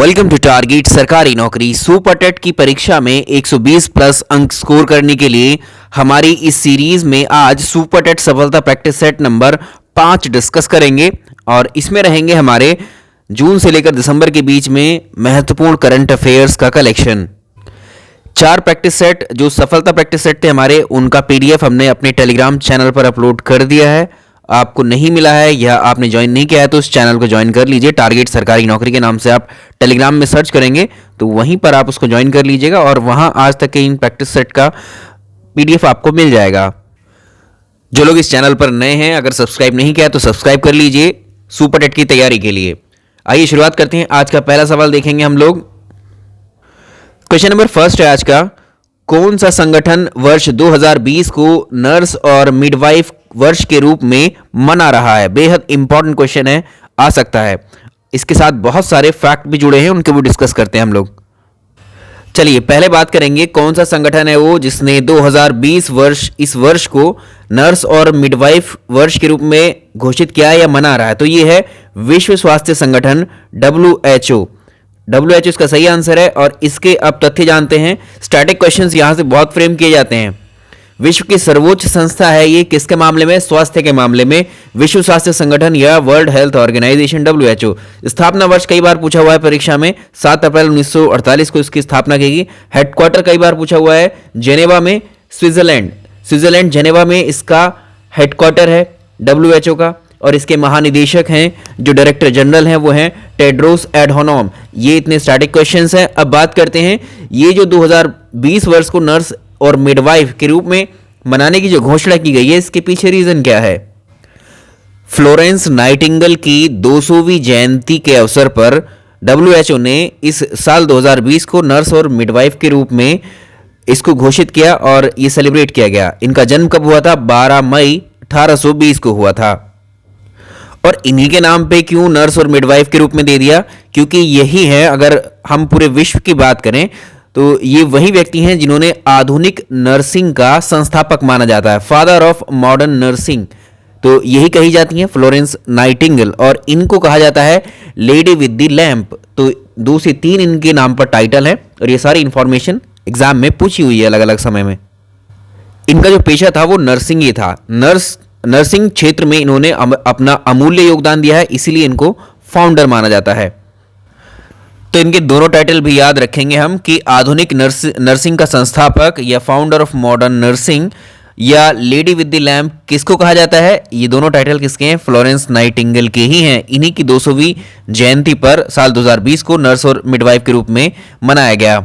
Welcome to target सरकारी नौकरी super TET की परीक्षा में 120 प्लस अंक स्कोर करने के लिए हमारी इस सीरीज में आज सुपर टेट सफलता प्रैक्टिस सेट नंबर 5 डिस्कस करेंगे और इसमें रहेंगे हमारे जून से लेकर दिसंबर के बीच में महत्वपूर्ण करंट अफेयर्स का कलेक्शन। 4 प्रैक्टिस सेट जो सफलता प्रैक्टिस सेट थे हमारे, उनका पीडीएफ हमने अपने टेलीग्राम चैनल पर अपलोड कर दिया है। आपको नहीं मिला है या आपने ज्वाइन नहीं किया है तो उस चैनल को ज्वाइन कर लीजिए। टारगेट सरकारी नौकरी के नाम से आप टेलीग्राम में सर्च करेंगे तो वहीं पर आप उसको ज्वाइन कर लीजिएगा और वहां आज तक के इन प्रैक्टिस सेट का पीडीएफ आपको मिल जाएगा। जो लोग इस चैनल पर नए हैं, अगर सब्सक्राइब नहीं किया तो सब्सक्राइब कर लीजिए सुपर टेट की तैयारी के लिए। आइए शुरुआत करते हैं। आज का पहला सवाल देखेंगे हम लोग। क्वेश्चन नंबर फर्स्ट है आज का, कौन सा संगठन वर्ष 2020 को नर्स और मिडवाइफ वर्ष के रूप में मना रहा है? बेहद इंपॉर्टेंट क्वेश्चन है, आ सकता है। इसके साथ बहुत सारे फैक्ट भी जुड़े हैं, उनके भी डिस्कस करते हैं हम लोग। चलिए पहले बात करेंगे कौन सा संगठन है वो जिसने 2020 वर्ष इस वर्ष को नर्स और मिडवाइफ वर्ष के रूप में घोषित किया है या मना रहा है। तो ये है विश्व स्वास्थ्य संगठन WHO। WHO इसका सही आंसर है। और इसके अब तथ्य जानते हैं। स्टैटिक क्वेश्चंस यहां से बहुत फ्रेम किए जाते हैं। विश्व की सर्वोच्च संस्था है ये किसके मामले में? स्वास्थ्य के मामले में। विश्व स्वास्थ्य संगठन या वर्ल्ड हेल्थ ऑर्गेनाइजेशन WHO। स्थापना वर्ष कई बार पूछा हुआ है परीक्षा में, 7 अप्रैल 1948 को इसकी स्थापना की गई। हेडक्वार्टर कई बार पूछा हुआ है, जेनेवा में, स्विट्जरलैंड जेनेवा में इसका हेडक्वार्टर है WHO का। और इसके महानिदेशक हैं, जो डायरेक्टर जनरल हैं, वो हैं टेड्रोस एडहानोम। ये इतने स्टैटिक क्वेश्चंस हैं। अब बात करते हैं ये जो 2020 वर्ष को नर्स और मिडवाइफ के रूप में मनाने की जो घोषणा की गई है, इसके पीछे रीजन क्या है? फ्लोरेंस नाइटिंगेल की 200वीं जयंती के अवसर पर WHO ने इस साल 2020 को नर्स और मिडवाइफ के रूप में इसको घोषित किया और ये सेलिब्रेट किया गया। इनका जन्म कब हुआ था? 12 मई 1820 को हुआ था। और इन्हीं के नाम पे क्यों नर्स और मिडवाइफ के रूप में दे दिया? क्योंकि यही है, अगर हम पूरे विश्व की बात करें तो ये वही व्यक्ति हैं जिन्होंने आधुनिक नर्सिंग का संस्थापक माना जाता है, फादर ऑफ मॉडर्न नर्सिंग। तो यही कही जाती हैं फ्लोरेंस नाइटिंगेल। और इनको कहा जाता है लेडी विद द लैंप। तो 2 से 3 इनके नाम पर टाइटल है और ये सारी इंफॉर्मेशन एग्जाम में पूछी हुई है अलग अलग समय में। इनका जो पेशा था वो नर्सिंग ही था। नर्सिंग क्षेत्र में इन्होंने अपना अमूल्य योगदान दिया है, इसीलिए इनको फाउंडर माना जाता है। तो इनके दोनों टाइटल भी याद रखेंगे हम कि आधुनिक नर्सिंग का संस्थापक या फाउंडर ऑफ मॉडर्न नर्सिंग या लेडी विद द लैम्प किसको कहा जाता है? ये दोनों टाइटल किसके हैं? फ्लोरेंस नाइटिंगेल के ही हैं। इन्हीं की 200वीं जयंती पर साल 2020 को नर्स और मिडवाइफ के रूप में मनाया गया।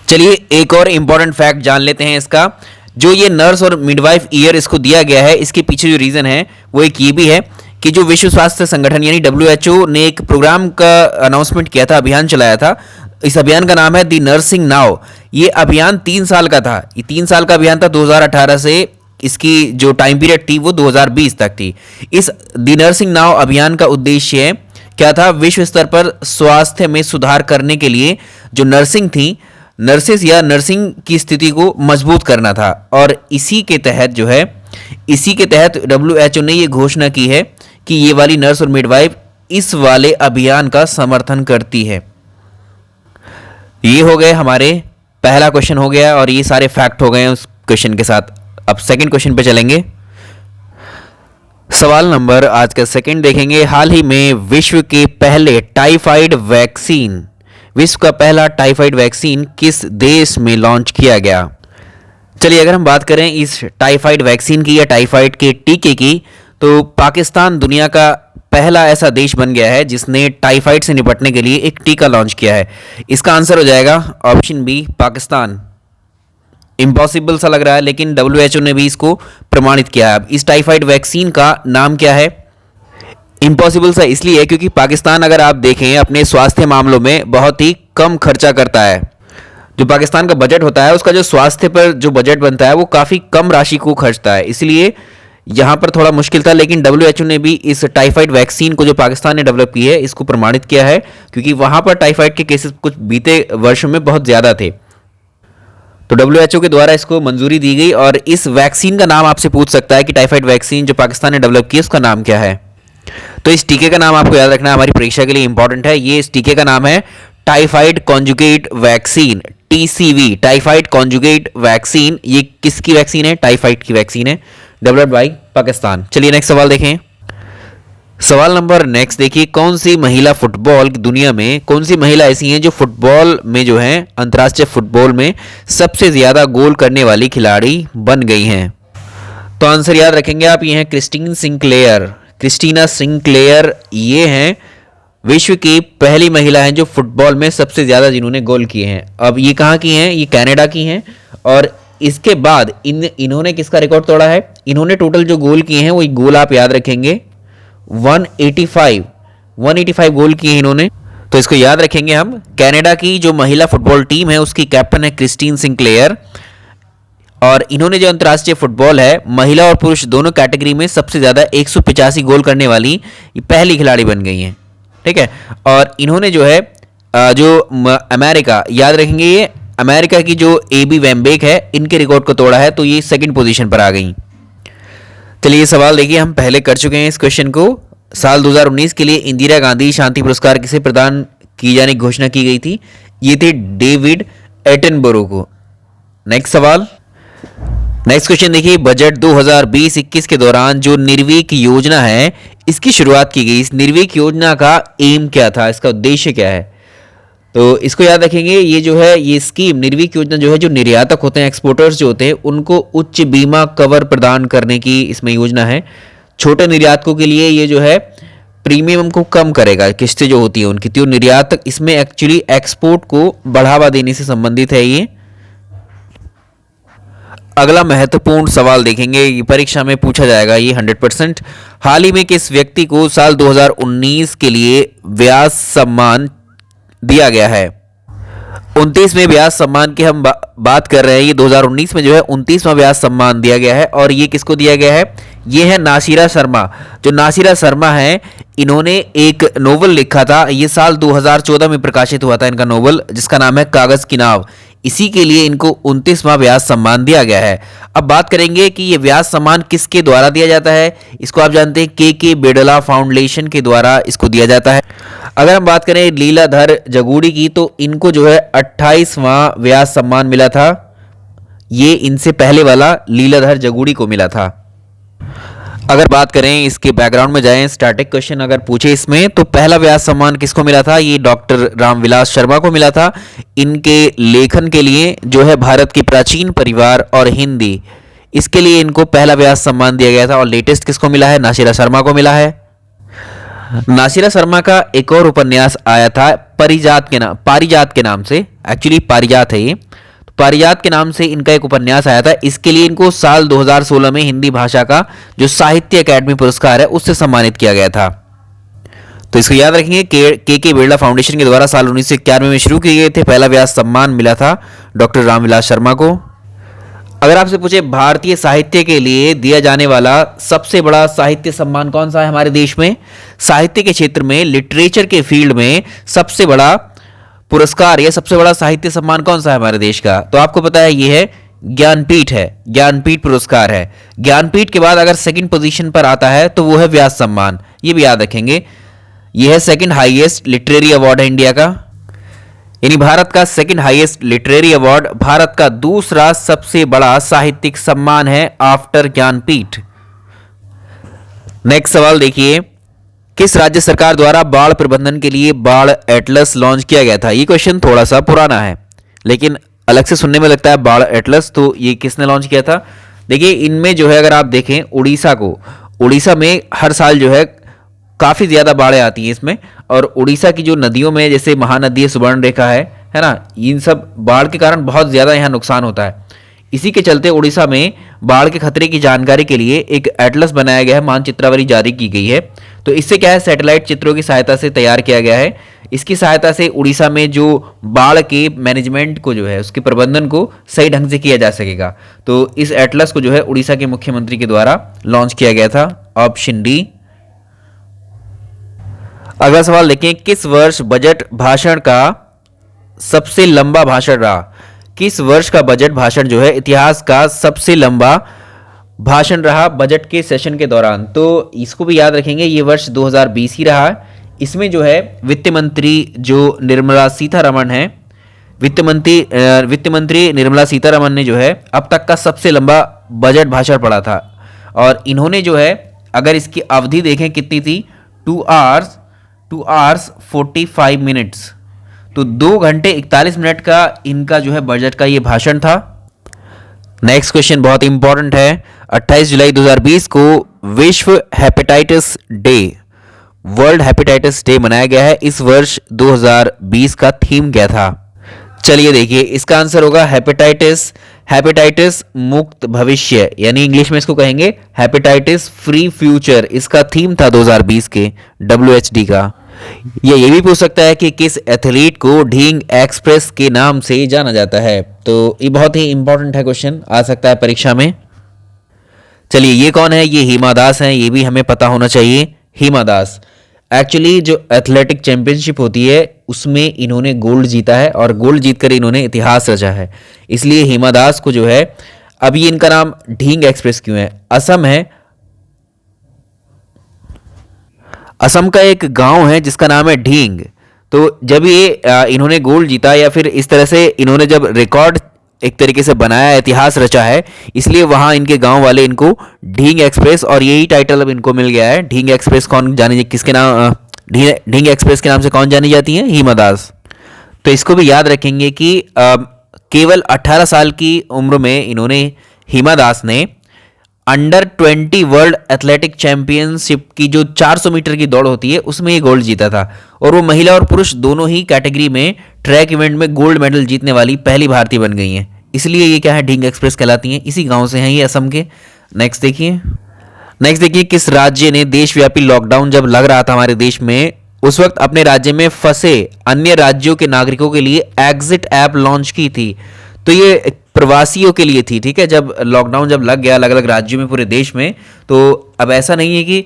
चलिए एक और इंपॉर्टेंट फैक्ट जान लेते हैं इसका। जो ये नर्स और मिडवाइफ ईयर इसको दिया गया है, इसके पीछे जो रीजन है वो एक ये भी है कि जो विश्व स्वास्थ्य संगठन यानी WHO ने एक प्रोग्राम का अनाउंसमेंट किया था, अभियान चलाया था। इस अभियान का नाम है दी नर्सिंग नाउ। ये अभियान 3 साल का था। ये 3 साल का अभियान था, 2018 से इसकी जो टाइम पीरियड थी वो 2020 तक थी। इस दी नर्सिंग नाउ अभियान का उद्देश्य क्या था? विश्व स्तर पर स्वास्थ्य में सुधार करने के लिए जो नर्सिंग थी, नर्सेस या नर्सिंग की स्थिति को मजबूत करना था। और इसी के तहत WHO ने ये घोषणा की है कि ये वाली नर्स और मिडवाइफ इस वाले अभियान का समर्थन करती है। ये हो गए हमारे पहला क्वेश्चन हो गया और ये सारे फैक्ट हो गए उस क्वेश्चन के साथ। अब सेकंड क्वेश्चन पे चलेंगे। सवाल नंबर आज का सेकंड देखेंगे। हाल ही में विश्व का पहला टाइफाइड वैक्सीन किस देश में लॉन्च किया गया? चलिए अगर हम बात करें इस टाइफाइड वैक्सीन की या टाइफाइड के टीके की, तो पाकिस्तान दुनिया का पहला ऐसा देश बन गया है जिसने टाइफाइड से निपटने के लिए एक टीका लॉन्च किया है। इसका आंसर हो जाएगा ऑप्शन बी, पाकिस्तान। इम्पॉसिबल सा लग रहा है लेकिन WHO ने भी इसको प्रमाणित किया है। अब इस टाइफाइड वैक्सीन का नाम क्या है? इम्पॉसिबल सा इसलिए है क्योंकि पाकिस्तान, अगर आप देखें, अपने स्वास्थ्य मामलों में बहुत ही कम खर्चा करता है। जो पाकिस्तान का बजट होता है, उसका जो स्वास्थ्य पर जो बजट बनता है वो काफ़ी कम राशि को खर्चता है, इसलिए यहाँ पर थोड़ा मुश्किल था। लेकिन WHO ने भी इस टाइफाइड वैक्सीन को जो पाकिस्तान ने डेवलप की है इसको प्रमाणित किया है, क्योंकि वहाँ पर टाइफाइड के केसेस कुछ बीते वर्षों में बहुत ज़्यादा थे। तो WHO के द्वारा इसको मंजूरी दी गई। और इस वैक्सीन का नाम आपसे पूछ सकता है कि टाइफाइड वैक्सीन जो पाकिस्तान ने डेवलप की है उसका नाम क्या है? तो इस टीके का नाम आपको याद रखना, हमारी परीक्षा के लिए इंपॉर्टेंट है। ये इस टीके का नाम है typhoid conjugate vaccine, TCV, typhoid conjugate vaccine, ये किसकी वैक्सीन है? टाइफाइड की वैक्सीन है, डेवलप्ड बाय पाकिस्तान। चलिए नेक्स्ट सवाल देखें। सवाल नंबर नेक्स्ट देखिए, कौन सी महिला फुटबॉल की दुनिया में, कौन सी महिला ऐसी हैं जो फुटबॉल में जो है अंतर्राष्ट्रीय फुटबॉल में सबसे ज्यादा गोल करने वाली खिलाड़ी बन गई हैं? तो आंसर याद रखेंगे आप, ये हैं क्रिस्टीना सिंक्लेयर, ये हैं विश्व की पहली महिला हैं जो फुटबॉल में सबसे ज़्यादा जिन्होंने गोल किए हैं। अब ये कहाँ की हैं? ये कनाडा की हैं। और इसके बाद इन्होंने किसका रिकॉर्ड तोड़ा है? इन्होंने टोटल जो गोल किए हैं वो गोल आप याद रखेंगे 185 गोल किए हैं इन्होंने। तो इसको याद रखेंगे हम। कनाडा की जो महिला फुटबॉल टीम है उसकी कैप्टन है क्रिस्टीन सिंक्लेयर, और इन्होंने जो अंतर्राष्ट्रीय फुटबॉल है महिला और पुरुष दोनों कैटेगरी में सबसे ज़्यादा 185 गोल करने वाली पहली खिलाड़ी बन गई हैं। ठीक है। और इन्होंने जो है अमेरिका, याद रखेंगे ये अमेरिका की जो एबी वेम्बेक है इनके रिकॉर्ड को तोड़ा है, तो ये सेकंड पोजीशन पर आ गई। चलिए ये सवाल देखिए, हम पहले कर चुके हैं इस क्वेश्चन को। साल 2019 के लिए इंदिरा गांधी शांति पुरस्कार किसे प्रदान की जाने की घोषणा की गई थी? ये थे डेविड एटनबरो को। नेक्स्ट सवाल, नेक्स्ट क्वेश्चन देखिए, बजट 2020-21 के दौरान जो निर्वीक योजना है इसकी शुरुआत की गई। इस निर्वीक योजना का एम क्या था, इसका उद्देश्य क्या है? तो इसको याद रखेंगे, ये जो है ये स्कीम निर्वीक योजना जो है, जो निर्यातक होते हैं, एक्सपोर्टर्स जो होते हैं, उनको उच्च बीमा कवर प्रदान करने की इसमें योजना है। छोटे निर्यातकों के लिए ये जो है प्रीमियम को कम करेगा, किस्तें जो होती है उनकी। तो निर्यातक इसमें एक्चुअली एक्सपोर्ट को बढ़ावा देने से संबंधित है ये। अगला महत्वपूर्ण सवाल देखेंगे, ये परीक्षा में पूछा जाएगा ये 100%। हाल ही में किस व्यक्ति को साल 2019 के लिए व्यास सम्मान दिया गया है? 29वें व्यास सम्मान की हम बात कर रहे हैं। ये 2019 में जो है 29वां व्यास सम्मान दिया गया है, और ये किसको दिया गया है? ये है नासिरा शर्मा। जो नासिरा शर्मा है इन्होंने एक नोवेल लिखा था, ये साल 2014 में प्रकाशित हुआ था इनका नोवेल, जिसका नाम है कागज की नाव। इसी के लिए इनको 29वां व्यास सम्मान दिया गया है। अब बात करेंगे कि ये व्यास सम्मान किसके द्वारा दिया जाता है। इसको आप जानते हैं के बिड़ला फाउंडेशन के द्वारा इसको दिया जाता है। अगर हम बात करें लीलाधर जगूड़ी की, तो इनको जो है 28वां व्यास सम्मान मिला था। ये इनसे पहले वाला लीलाधर जगूड़ी को मिला था। अगर बात करें इसके बैकग्राउंड में जाएं, स्टैटिक क्वेश्चन अगर पूछे इसमें, तो पहला व्यास सम्मान किसको मिला था? ये डॉक्टर रामविलास शर्मा को मिला था। इनके लेखन के लिए जो है भारत की प्राचीन परिवार और हिंदी, इसके लिए इनको पहला व्यास सम्मान दिया गया था। और लेटेस्ट किसको मिला है? नासिरा शर्मा को मिला है। नासिरा शर्मा का एक और उपन्यास आया था पारिजात के नाम से, एक्चुअली पारिजात है ये, पारिजात के नाम से इनका एक उपन्यास आया था। इसके लिए इनको साल 2016 में हिंदी भाषा का जो साहित्य अकादमी पुरस्कार है उससे सम्मानित किया गया था। तो इसको याद रखेंगे, के बिड़ला फाउंडेशन के द्वारा साल 1991 में शुरू किए गए थे। पहला व्यास सम्मान मिला था डॉक्टर रामविलास शर्मा को। अगर आपसे पूछे भारतीय साहित्य के लिए दिया जाने वाला सबसे बड़ा साहित्य सम्मान कौन सा है हमारे देश में? साहित्य के क्षेत्र में, लिटरेचर के फील्ड में सबसे बड़ा पुरस्कार या सबसे बड़ा साहित्य सम्मान कौन सा है हमारे देश का? तो आपको पता है ये है ज्ञानपीठ है, ज्ञानपीठ पुरस्कार है। ज्ञानपीठ के बाद अगर सेकंड पोजीशन पर आता है तो वो है व्यास सम्मान, ये भी याद रखेंगे। ये है सेकंड हाईएस्ट लिटरेरी अवार्ड है इंडिया का, यानी भारत का second highest literary award, Bharat का दूसरा सबसे बड़ा साहित्यिक सम्मान है आफ्टर ज्ञानपीठ। नेक्स्ट सवाल देखिए, किस राज्य सरकार द्वारा बाढ़ प्रबंधन के लिए बाढ़ एटलस लॉन्च किया गया था? ये क्वेश्चन थोड़ा सा पुराना है लेकिन अलग से सुनने में लगता है बाढ़ एटलस। तो ये किसने लॉन्च किया था? देखिए इनमें जो है अगर आप देखें उड़ीसा में हर साल जो है काफ़ी ज़्यादा बाढ़ें आती हैं इसमें, और उड़ीसा की जो नदियों में जैसे महानदी है, सुवर्णरेखा है ना, इन सब बाढ़ के कारण बहुत ज़्यादा यहाँ नुकसान होता है। इसी के चलते उड़ीसा में बाढ़ के खतरे की जानकारी के लिए एक एटलस बनाया गया है, मानचित्रावली जारी की गई है। तो इससे क्या है, सैटेलाइट चित्रों की सहायता से तैयार किया गया है। इसकी सहायता से उड़ीसा में जो बाढ़ के मैनेजमेंट को जो है उसके प्रबंधन को सही ढंग से किया जा सकेगा। तो इस एटलस को जो है उड़ीसा के मुख्यमंत्री के द्वारा लॉन्च किया गया था, ऑप्शन डी। अगला सवाल देखें, किस वर्ष बजट भाषण का सबसे लंबा भाषण रहा? किस वर्ष का बजट भाषण जो है इतिहास का सबसे लंबा भाषण रहा बजट के सेशन के दौरान? तो इसको भी याद रखेंगे, ये वर्ष 2020 ही रहा। इसमें जो है वित्त मंत्री जो निर्मला सीतारमण है, वित्त मंत्री निर्मला सीतारमण ने जो है अब तक का सबसे लंबा बजट भाषण पढ़ा था। और इन्होंने जो है, अगर इसकी अवधि देखें कितनी थी, 2 आवर्स 45 मिनट्स, तो 2 घंटे 41 मिनट का इनका जो है बजट का ये भाषण था। नेक्स्ट क्वेश्चन बहुत इंपॉर्टेंट है। 28 जुलाई 2020 को विश्व hepatitis day, world hepatitis day मनाया गया है। इस वर्ष 2020 का थीम क्या था? चलिए देखिए, इसका आंसर होगा हेपेटाइटिस मुक्त भविष्य, यानी इंग्लिश में इसको कहेंगे हेपेटाइटिस फ्री फ्यूचर। इसका थीम था 2020 के WHD का। ये भी पूछ सकता है कि किस एथलीट को ढींग एक्सप्रेस के नाम से जाना जाता है, तो ये बहुत ही इंपॉर्टेंट है, क्वेश्चन आ सकता है परीक्षा में। चलिए, ये कौन है? ये हिमा दास हैं, ये भी हमें पता होना चाहिए। हिमा दास एक्चुअली जो एथलेटिक चैंपियनशिप होती है उसमें इन्होंने गोल्ड जीता है और गोल्ड जीतकर इन्होंने इतिहास रचा है, इसलिए हिमा दास को जो है, अभी इनका नाम ढींग एक्सप्रेस क्यों है? असम है, असम का एक गांव है जिसका नाम है ढींग। तो जब ये इन्होंने गोल्ड जीता, या फिर इस तरह से इन्होंने जब रिकॉर्ड एक तरीके से बनाया, इतिहास रचा है, इसलिए वहां इनके गांव वाले इनको ढींग एक्सप्रेस, और यही टाइटल अब इनको मिल गया है। ढींग एक्सप्रेस कौन जानी, किसके नाम, ढींग एक्सप्रेस के नाम से कौन जानी जाती है? हिमा दास। तो इसको भी याद रखेंगे कि केवल 18 साल की उम्र में इन्होंने, हिमा दास ने अंडर 20 वर्ल्ड एथलेटिक चैंपियनशिप की जो 400 मीटर की दौड़ होती है उसमें ये गोल्ड जीता था, और वो महिला और पुरुष दोनों ही कैटेगरी में ट्रैक इवेंट में गोल्ड मेडल जीतने वाली पहली भारतीय बन गई हैं। इसलिए ये क्या है, ढींग एक्सप्रेस कहलाती हैं। इसी गांव से हैं ये, असम के। नेक्स्ट देखिए, किस राज्य ने देशव्यापी लॉकडाउन जब लग रहा था हमारे देश में, उस वक्त अपने राज्य में फंसे अन्य राज्यों के नागरिकों के लिए एग्जिट ऐप लॉन्च की थी। तो ये प्रवासियों के लिए थी, ठीक है। जब लॉकडाउन जब लग गया अलग अलग राज्यों में पूरे देश में, तो अब ऐसा नहीं है कि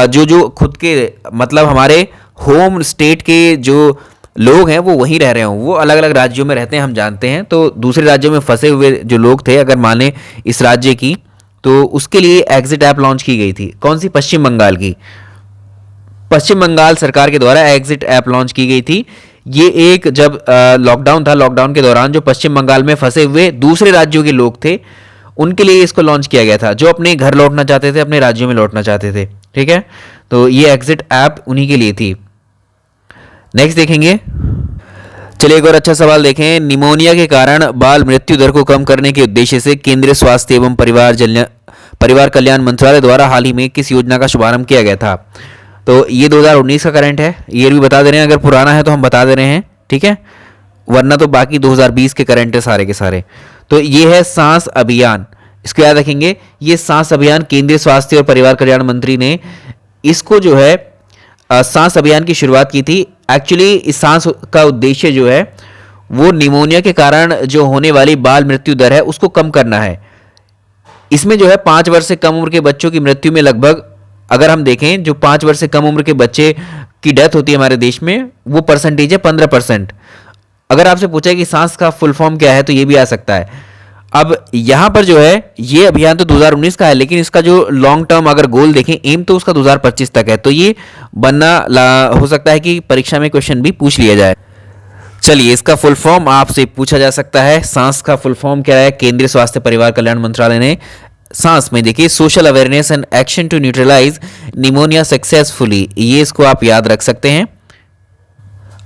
जो खुद के, मतलब हमारे होम स्टेट के जो लोग हैं वो वहीं रह रहे हों, वो अलग अलग राज्यों में रहते हैं, हम जानते हैं। तो दूसरे राज्यों में फंसे हुए जो लोग थे, अगर माने इस राज्य की, तो उसके लिए एग्जिट ऐप लॉन्च की गई थी। कौन सी? पश्चिम बंगाल की। पश्चिम बंगाल सरकार के द्वारा एग्जिट ऐप लॉन्च की गई थी। ये एक जब लॉकडाउन था, लॉकडाउन के दौरान जो पश्चिम बंगाल में फंसे हुए दूसरे राज्यों के लोग थे, उनके लिए इसको लॉन्च किया गया था, जो अपने घर लौटना चाहते थे, अपने राज्यों में लौटना चाहते थे, ठीक है। तो ये एग्जिट ऐप उन्हीं के लिए थी। नेक्स्ट देखेंगे, चलिए एक और अच्छा सवाल देखें। निमोनिया के कारण बाल मृत्यु दर को कम करने के उद्देश्य से केंद्रीय स्वास्थ्य एवं परिवार कल्याण मंत्रालय द्वारा हाल ही में किस योजना का शुभारंभ किया गया था? तो ये 2019 का करंट है, ये भी बता दे रहे हैं, अगर पुराना है तो हम बता दे रहे हैं, ठीक है, वरना तो बाकी 2020 के करंट है सारे के सारे। तो ये है सांस अभियान, इसको याद रखेंगे। ये सांस अभियान केंद्रीय स्वास्थ्य और परिवार कल्याण मंत्री ने इसको जो है सांस अभियान की शुरुआत की थी। एक्चुअली इस सांस का उद्देश्य जो है वो निमोनिया के कारण जो होने वाली बाल मृत्यु दर है उसको कम करना है। इसमें जो है 5 वर्ष से कम उम्र के बच्चों की मृत्यु में लगभग, अगर हम देखें, जो 5 वर्ष से कम उम्र के बच्चे की डेथ होती है हमारे देश में, वो परसेंटेज है 15%। अगर आपसे पूछा कि सांस का फुल फॉर्म क्या है तो ये भी आ सकता है। अब यहाँ पर जो है ये अभियान तो 2019 का है, लेकिन इसका जो लॉन्ग टर्म अगर गोल देखें, एम तो उसका 2025 तक है। तो ये हो सकता है कि परीक्षा में क्वेश्चन भी पूछ लिया जाए। चलिए, इसका फुल फॉर्म आपसे पूछा जा सकता है। सांस का फुल फॉर्म क्या है? केंद्रीय स्वास्थ्य परिवार कल्याण मंत्रालय ने सांस में देखिए social awareness and action to neutralize pneumonia successfully, ये इसको आप याद रख सकते हैं।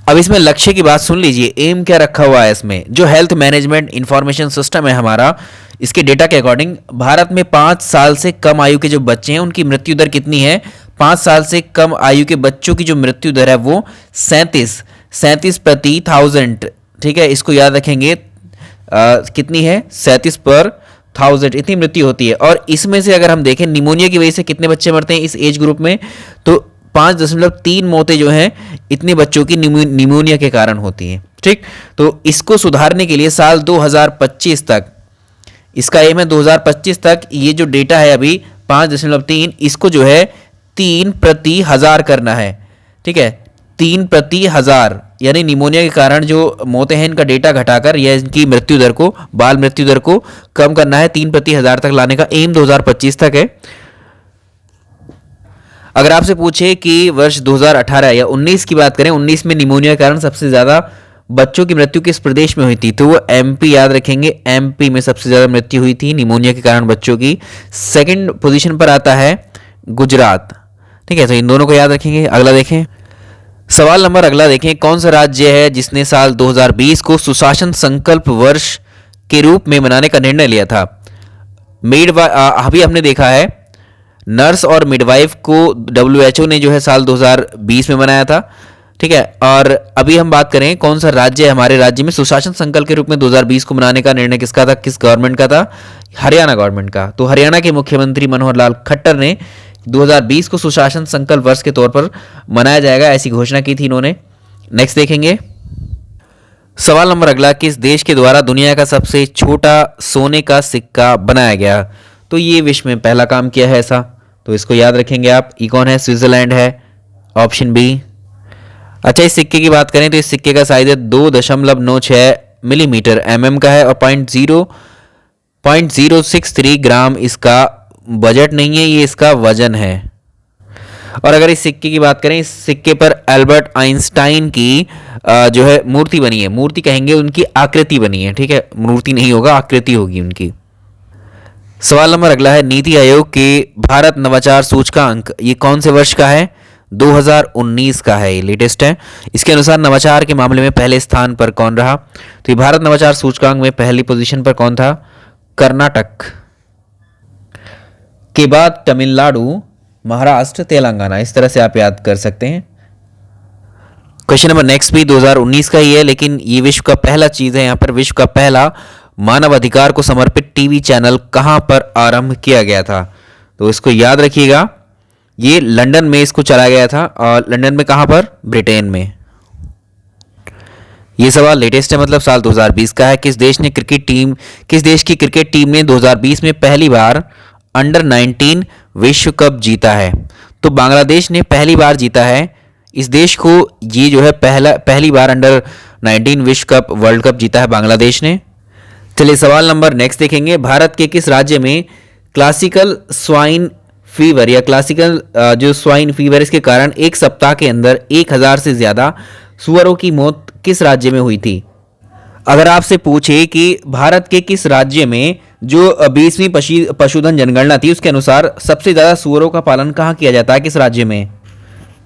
अब इसमें लक्ष्य की बात सुन लीजिए, एम क्या रखा हुआ है इसमें। जो हेल्थ मैनेजमेंट इंफॉर्मेशन सिस्टम है हमारा, इसके डेटा के अकॉर्डिंग भारत में 5 साल से कम आयु के जो बच्चे हैं उनकी मृत्यु दर कितनी है? 5 साल से कम आयु के बच्चों की जो मृत्यु दर है वो 37 प्रति 1000, ठीक है, इसको याद रखेंगे। कितनी है? 37 पर 1000 इतनी मृत्यु होती है। और इसमें से अगर हम देखें निमोनिया की वजह से कितने बच्चे मरते हैं इस एज ग्रुप में, तो 5.3 मौतें जो हैं इतने बच्चों की निमोनिया के कारण होती हैं, ठीक। तो इसको सुधारने के लिए साल 2025 तक, इसका एम है 2025 तक, ये जो डेटा है अभी 5.3, इसको जो है 3 प्रति 1000 करना है, ठीक है, 3 प्रति 1000, यानी निमोनिया के कारण जो मौतें हैं इनका डेटा घटाकर या इनकी मृत्यु दर को, बाल मृत्यु दर को कम करना है, 3 प्रति 1000 तक लाने का एम 2025 तक है। अगर आपसे पूछे कि वर्ष 2018 या 19 की बात करें, 19 में निमोनिया के कारण सबसे ज़्यादा बच्चों की मृत्यु किस प्रदेश में हुई थी, तो वो एमपी याद रखेंगे। एमपी में सबसे ज़्यादा मृत्यु हुई थी निमोनिया के कारण बच्चों की। सेकंड पोजीशन पर आता है गुजरात। ठीक है, तो इन दोनों को याद रखेंगे। अगला देखें, सवाल नंबर अगला देखें, कौन सा राज्य है जिसने साल 2020 को सुशासन संकल्प वर्ष के रूप में मनाने का निर्णय लिया था। अभी हमने देखा है नर्स और मिडवाइफ को WHO ने जो है साल 2020 में मनाया था। ठीक है, और अभी हम बात करें कौन सा राज्य है हमारे राज्य में सुशासन संकल्प के रूप में 2020 को मनाने का निर्णय किसका था, किस गवर्नमेंट का था, हरियाणा गवर्नमेंट का। तो हरियाणा के मुख्यमंत्री मनोहर लाल खट्टर ने 2020 को सुशासन संकल्प वर्ष के तौर पर मनाया जाएगा ऐसी घोषणा की थी इन्होंने। नेक्स्ट देखेंगे, सवाल नंबर अगला, किस देश के द्वारा दुनिया का सबसे छोटा सोने का सिक्का बनाया गया, तो ये विश्व में पहला काम किया है ऐसा, तो इसको याद रखेंगे आप। ये कौन है, स्विट्जरलैंड है, ऑप्शन बी। अच्छा, इस सिक्के की बात करें तो इस सिक्के का साइज है 2.96 मिलीमीटर mm का है और 0.063 ग्राम इसका बजट नहीं है, ये इसका वजन है। और अगर इस सिक्के की बात करें, इस सिक्के पर एल्बर्ट आइंस्टाइन की जो है मूर्ति बनी है, मूर्ति कहेंगे, उनकी आकृति बनी है। ठीक है, मूर्ति नहीं होगा, आकृति होगी उनकी। सवाल नंबर अगला है, नीति आयोग के भारत नवाचार सूचकांक ये कौन से वर्ष का है, 2019 का है, ये लेटेस्ट है। इसके अनुसार नवाचार के मामले में पहले स्थान पर कौन रहा, तो ये भारत नवाचार सूचकांक में पहली पोजीशन पर कौन था, कर्नाटक के बाद तमिलनाडु, महाराष्ट्र, तेलंगाना। इस तरह से आप याद कर सकते हैं। क्वेश्चन नंबर नेक्स्ट भी 2019 का ही है, लेकिन ये विश्व का पहला चीज है। यहाँ पर विश्व का पहला मानव अधिकार को समर्पित टीवी चैनल कहां पर आरंभ किया गया था, तो इसको याद रखिएगा। ये लंदन में इसको चलाया गया था, और लंदन में कहां पर, ब्रिटेन में। ये सवाल लेटेस्ट है, मतलब साल 2020 का है। किस देश की क्रिकेट टीम ने 2020 में पहली बार अंडर 19 विश्व कप जीता है, तो बांग्लादेश ने पहली बार जीता है। इस देश को ये जो है पहली बार अंडर 19 विश्व कप, वर्ल्ड कप जीता है बांग्लादेश ने। चलिए सवाल नंबर नेक्स्ट देखेंगे, भारत के किस राज्य में क्लासिकल स्वाइन फीवर या क्लासिकल जो स्वाइन फीवर इसके कारण एक सप्ताह के अंदर 1000 से ज़्यादा सुअरों की मौत किस राज्य में हुई थी। अगर आपसे पूछे कि भारत के किस राज्य में जो 20वीं पशुधन जनगणना थी उसके अनुसार सबसे ज़्यादा सुअरों का पालन कहाँ किया जाता है, किस राज्य में,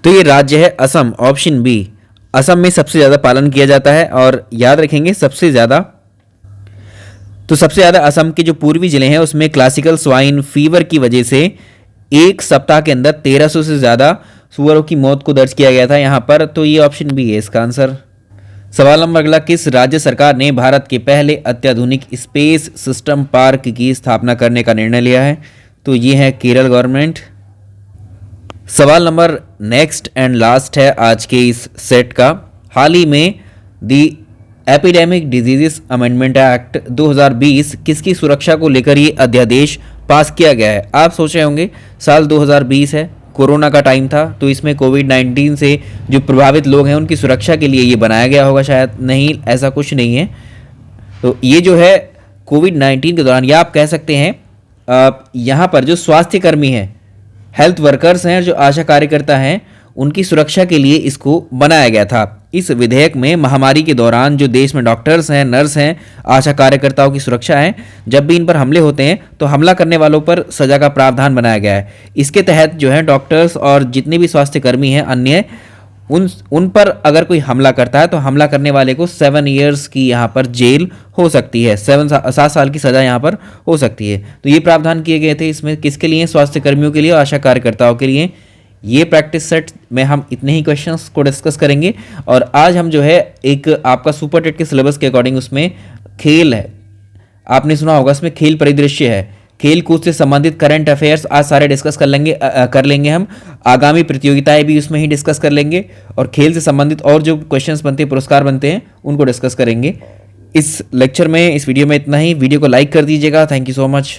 तो ये राज्य है असम, ऑप्शन बी। असम में सबसे ज़्यादा पालन किया जाता है, और याद रखेंगे सबसे ज़्यादा असम के जो पूर्वी जिले हैं उसमें क्लासिकल स्वाइन फीवर की वजह से एक सप्ताह के अंदर 1300 से ज़्यादा सुअरों की मौत को दर्ज किया गया था यहाँ पर, तो ये ऑप्शन बी है इसका आंसर। सवाल नंबर अगला, किस राज्य सरकार ने भारत के पहले अत्याधुनिक स्पेस सिस्टम पार्क की स्थापना करने का निर्णय लिया है, तो ये है केरल गवर्नमेंट। सवाल नंबर नेक्स्ट एंड लास्ट है आज के इस सेट का, हाल ही में दी एपिडेमिक डिजीजेस अमेंडमेंट एक्ट 2020 किसकी सुरक्षा को लेकर ये अध्यादेश पास किया गया है। आप सोच रहे होंगे साल 2020 है, कोरोना का टाइम था, तो इसमें कोविड-19 से जो प्रभावित लोग हैं उनकी सुरक्षा के लिए ये बनाया गया होगा, शायद नहीं, ऐसा कुछ नहीं है। तो ये जो है कोविड-19 के दौरान, या आप कह सकते हैं यहाँ पर जो स्वास्थ्य कर्मी हैं, हेल्थ वर्कर्स हैं, जो आशा कार्यकर्ता हैं, उनकी सुरक्षा के लिए इसको बनाया गया था। इस विधेयक में महामारी के दौरान जो देश में डॉक्टर्स हैं, नर्स हैं, आशा कार्यकर्ताओं की सुरक्षा है, जब भी इन पर हमले होते हैं तो हमला करने वालों पर सजा का प्रावधान बनाया गया है। इसके तहत जो है डॉक्टर्स और जितने भी स्वास्थ्य कर्मी हैं अन्य, उन पर अगर कोई हमला करता है तो हमला करने वाले को 7 ईयर्स की यहाँ पर जेल हो सकती है, 7 साल की सज़ा यहाँ पर हो सकती है। तो ये प्रावधान किए गए थे इसमें, किसके लिए, स्वास्थ्य कर्मियों के लिए और आशा कार्यकर्ताओं के लिए। ये प्रैक्टिस सेट में हम इतने ही क्वेश्चंस को डिस्कस करेंगे, और आज हम जो है एक आपका सुपर टेट के सिलेबस के अकॉर्डिंग उसमें खेल है, आपने सुना होगा, इसमें खेल परिदृश्य है, खेल कूद से संबंधित करंट अफेयर्स आज सारे डिस्कस कर लेंगे हम। आगामी प्रतियोगिताएं भी उसमें ही डिस्कस कर लेंगे, और खेल से संबंधित और जो क्वेश्चंस बनते हैं, पुरस्कार बनते हैं, उनको डिस्कस करेंगे। इस लेक्चर में, इस वीडियो में इतना ही। वीडियो को लाइक कर दीजिएगा। Thank you so much.